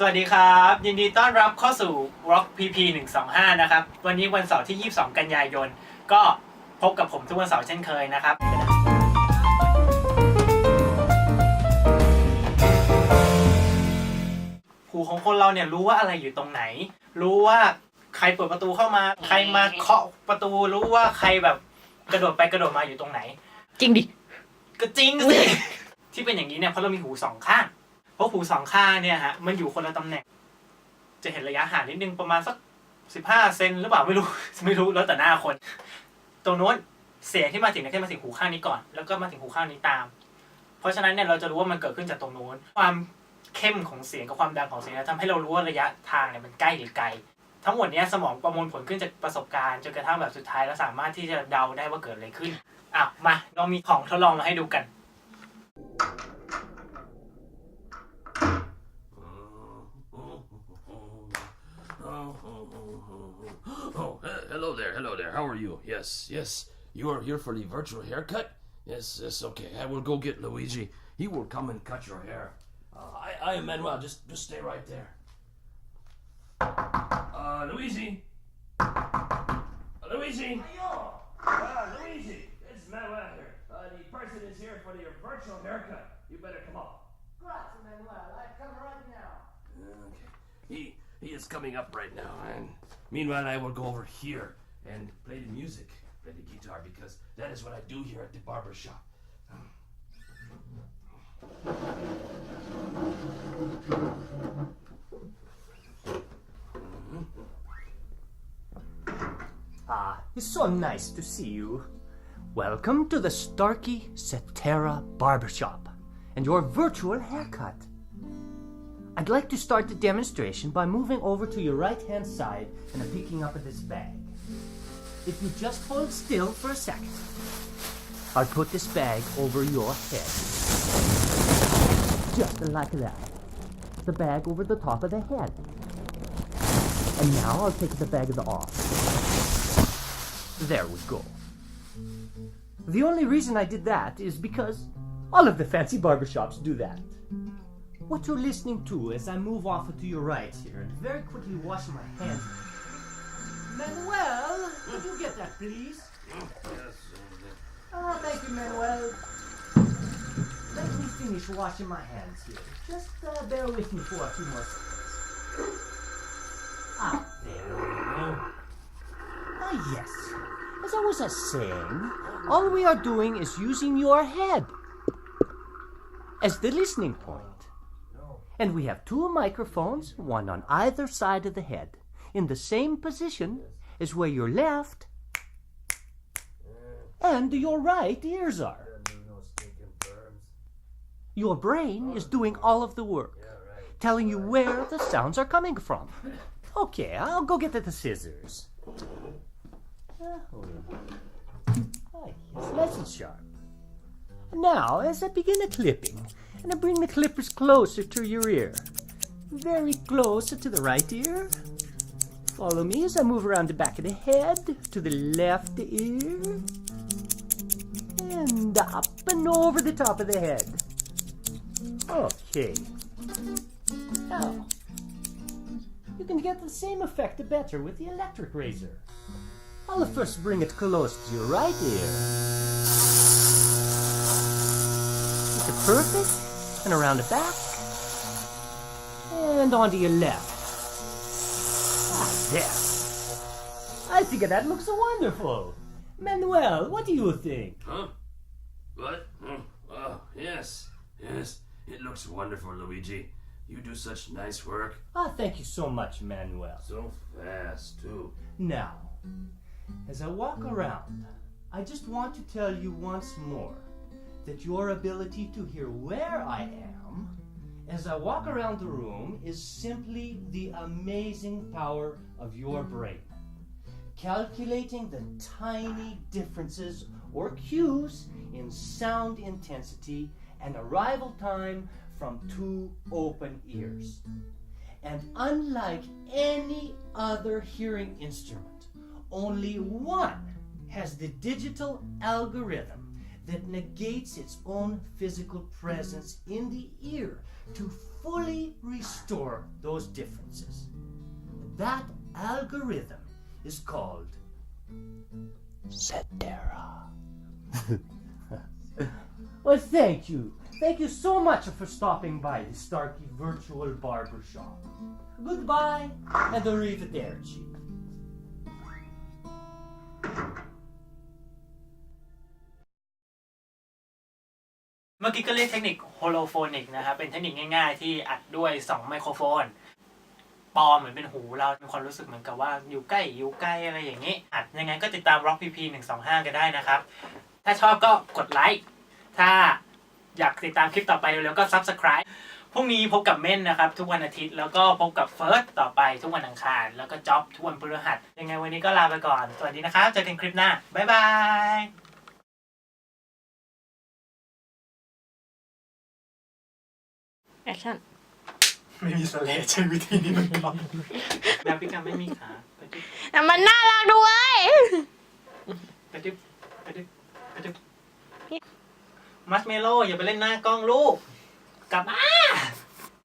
สวัสดีครับยินดีต้อนรับเข้าสู่ Rock PP125 นะครับวันนี้วันเสาร์ที่ 22 กันยายนก็พบกับผมทุกวันเสาร์เช่นเคยนะครับหูของคนเราเนี่ยรู้ว่าอะไรอยู่ตรงไหนรู้ว่าใครเปิดประตูเข้ามาใครมาเคาะประตูรู้ว่าใครแบบกระโดดไปกระโดดมาอยู่ตรงไหนจริงดิก็จริงสิที่เป็นอย่างนี้เนี่ยเพราะเรามีหูสองข้างเพราะหูสองข้างเนี่ยฮะมันอยู่คนละตำแหน่งจะเห็นระยะห่างนิดนึงประมาณสัก15 เซนหรือเปล่าไม่รู้แล้วแต่หน้าคนตรงโน้นเสียงที่มาถึงเนี่ยแค่มาถึงหูข้างนี้ก่อนแล้วก็มาถึงหูข้างนี้ตามเพราะฉะนั้นเนี่ยเราจะรู้ว่ามันเกิดขึ้นจากตรงโน้นความเข้มของเสียงกับความดังของเสียงทำให้เรารู้ว่าระยะทางเนี่ยมันใกล้หรือไกลทั้งหมดนี้สมองประมวลผลขึ้นจากประสบการณ์จนกระทั่งแบบสุดท้ายแล้วสามารถที่จะเดาได้ว่าเกิดอะไรขึ้นมาเรามีของทดลองมาให้ดูกันHello there. How are you? Yes. You are here for the virtual haircut? Yes. Okay. I will go get Luigi. He will come and cut your hair. I am Manuel. Just stay right there. Luigi. Luigi. Luigi. It's Manuel here. The person is here for your virtual haircut. You better come on. Grazie, Manuel. I come right now. Okay. He is coming up right now, and meanwhile I will go over here and play the music, play the guitar, because that is what I do here at the barber shop. It's so nice to see you. Welcome to the Starkey Cetera Barbershop and your virtual haircut. I'd like to start the demonstration by moving over to your right-hand side and picking up this bag. If you just hold still for a second, I'll put this bag over your head. Just like that. The bag over the top of the head. And now I'll take the bag off. There we go. The only reason I did that is because all of the fancy barbershops do that. What you're listening to as I move off to your right here and very quickly wash my hands. Manuel, could you get that, please? Yes. Thank you, Manuel. Let me finish washing my hands here. Just bear with me for a few more seconds. There we go. Yes. As I was saying, all we are doing is using your head as the listening point. And we have two microphones, one on either side of the head, in the same position as where your left and your right ears are. Your brain is doing all of the work, telling you where the sounds are coming from. Okay, I'll go get the scissors. It's nice and sharp. Now, as I begin the clipping, and I bring the clippers closer to your ear. Very close to the right ear. Follow me as I move around the back of the head to the left ear. And up and over the top of the head. Okay. Now, you can get the same effect better with the electric razor. I'll first bring it close to your right ear. Is it perfect? And around the back, and onto your left. There. I think that looks wonderful. Manuel, what do you think? Huh? What? Oh, yes. It looks wonderful, Luigi. You do such nice work. Thank you so much, Manuel. So fast, too. Now, as I walk around, I just want to tell you once more that your ability to hear where I am as I walk around the room is simply the amazing power of your brain. Calculating the tiny differences or cues in sound intensity and arrival time from two open ears. And unlike any other hearing instrument, only one has the digital algorithm that negates its own physical presence in the ear to fully restore those differences. That algorithm is called Cetera. Well, thank you. Thank you so much for stopping by the Starkey Virtual Barber Shop. Goodbye and arrivederci. เมื่อกี้ก็เรียกเทคนิคโฮโลโฟนิกนะครับเป็นเทคนิคง่ายๆที่อัดด้วย2ไมโครโฟนปอเหมือนเป็นหูเรามีความรู้สึกเหมือนกับว่าอยู่ใกล้อะไรอย่างนี้อัดยังไงก็ติดตาม Rock PP125 กันได้นะครับถ้าชอบก็กดไลค์ถ้าอยากติดตามคลิปต่อไปเร็วๆก็ Subscribe พรุ่งนี้พบกับเม่นนะครับทุกวันอาทิตย์แล้วก็พบกับเฟิร์สต่อไปทุกวันอังคารแล้วก็จ็อบทุกวันพฤหัสยังไงวันนี้ก็ลาไปก่อนสวัสดีนะครับเจอกันคลิปหน้าบ๊ายบายแอคชั่น ไม่มีสเลดใช้วิธีนี้มันก่อนแบบพี่กาไม่มีขาไปดิ แต่มันน่ารักด้วย ไปดิมัชเมโล่อย่าไปเล่นหน้ากล้องลูกกลับมา